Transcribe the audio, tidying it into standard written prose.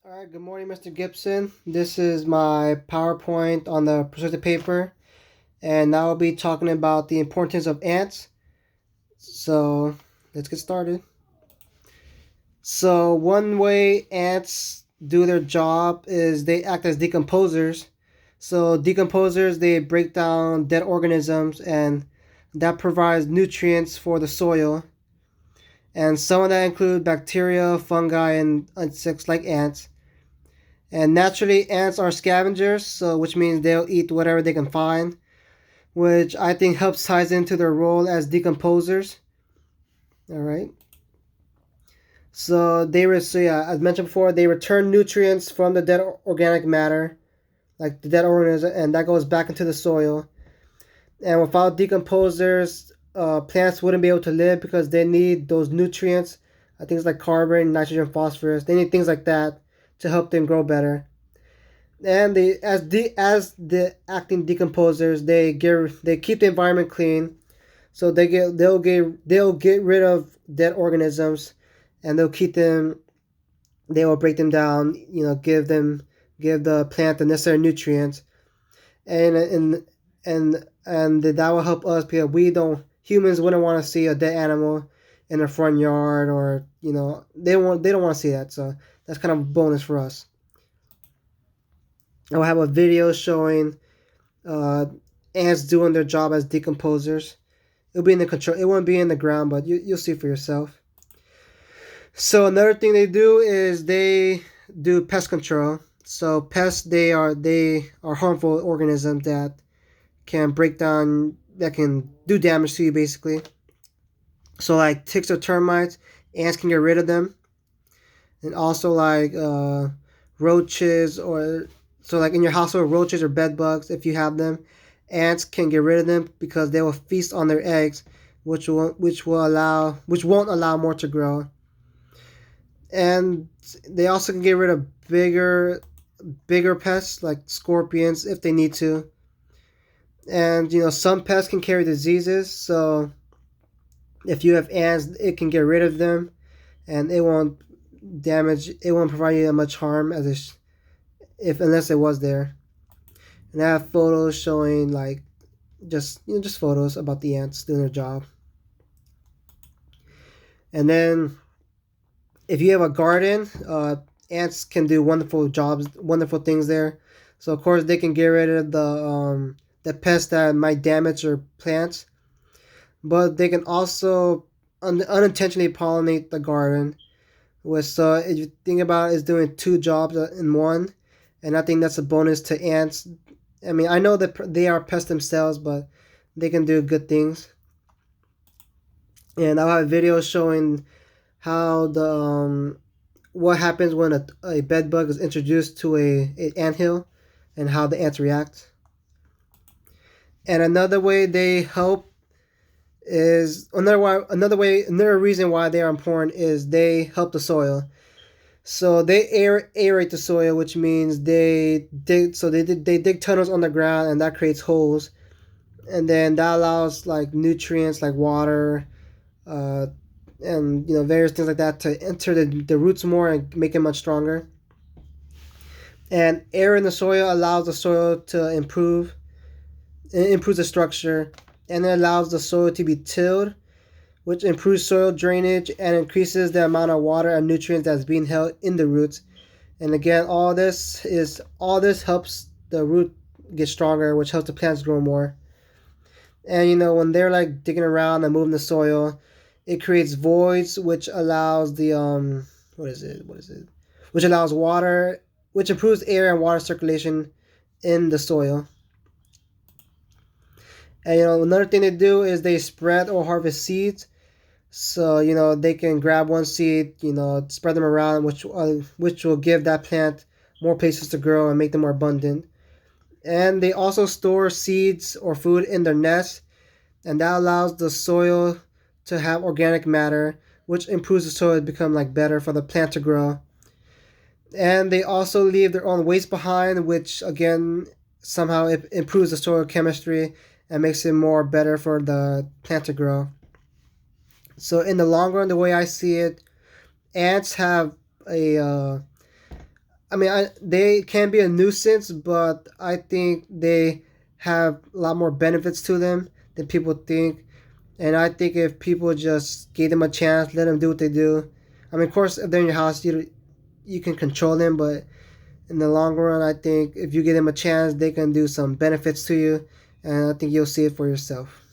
All right, good morning, Mr. Gibson. This is my PowerPoint on the projected paper, and now I'll be talking about the importance of ants. So let's get started. So, one way ants do their job is they act as decomposers. So, decomposers they break down dead organisms, and that provides nutrients for the soil. And some of that include bacteria, fungi, and insects like ants. And naturally, ants are scavengers, so which means they'll eat whatever they can find, which I think helps ties into their role as decomposers. All right. So yeah, as mentioned before, they return nutrients from the dead organic matter, like the dead organism, and that goes back into the soil. And without decomposers, plants wouldn't be able to live because they need those nutrients, things like carbon, nitrogen, phosphorus. They need things like that to help them grow better. And as the acting decomposers, they keep the environment clean, so they'll get rid of dead organisms, and they'll keep them. They will break them down, give the plant the necessary nutrients, and that will help us because we don't humans wouldn't want to see a dead animal in their front yard, or they don't want to see that, so that's kind of a bonus for us. I'll have a video showing uh, ants doing their job as decomposers. It'll be in the control. It won't be in the ground, but you'll see for yourself. So another thing they do is they do pest control. So pests they are harmful organisms that can do damage to you basically. So like ticks or termites, ants can get rid of them, and also like roaches, or so like in your household, roaches or bed bugs, if you have them, ants can get rid of them because they will feast on their eggs, which won't allow more to grow. And they also can get rid of bigger pests like scorpions if they need to. And some pests can carry diseases, so if you have ants, it can get rid of them, and it won't provide you that much harm as if unless it was there. And I have photos showing like just photos about the ants doing their job. And then if you have a garden, ants can do wonderful things there. So of course they can get rid of the pests that might damage your plants, but they can also unintentionally pollinate the garden. So if you think about it, it's doing two jobs in one, and I think that's a bonus to ants. I mean, I know that they are pests themselves, but they can do good things. And I'll have videos showing how the what happens when a bed bug is introduced to a anthill, and how the ants react. And another reason why they are important is they help the soil. So they aerate the soil, which means they dig tunnels underground, and that creates holes, and then that allows like nutrients like water, uh, and various things like that to enter the roots more and make it much stronger. And air in the soil allows the soil to improve. It improves the structure, and it allows the soil to be tilled, which improves soil drainage and increases the amount of water and nutrients that's being held in the roots. And again, all this helps the root get stronger, which helps the plants grow more. And when they're like digging around and moving the soil, it creates voids, which allows the what is it? Which allows water, which improves air and water circulation in the soil. And another thing they do is they spread or harvest seeds. So they can grab one seed, spread them around, which will give that plant more places to grow and make them more abundant. And they also store seeds or food in their nest, and that allows the soil to have organic matter, which improves the soil to become like better for the plant to grow. And they also leave their own waste behind, which again somehow it improves the soil chemistry and makes it more better for the plant to grow. So in the long run, the way I see it, ants have a I mean, they can be a nuisance, but I think they have a lot more benefits to them than people think. And I think if people just gave them a chance, let them do what they do. I mean, of course, if they're in your house, you can control them, but in the long run, I think if you give them a chance, they can do some benefits to you, and I think you'll see it for yourself.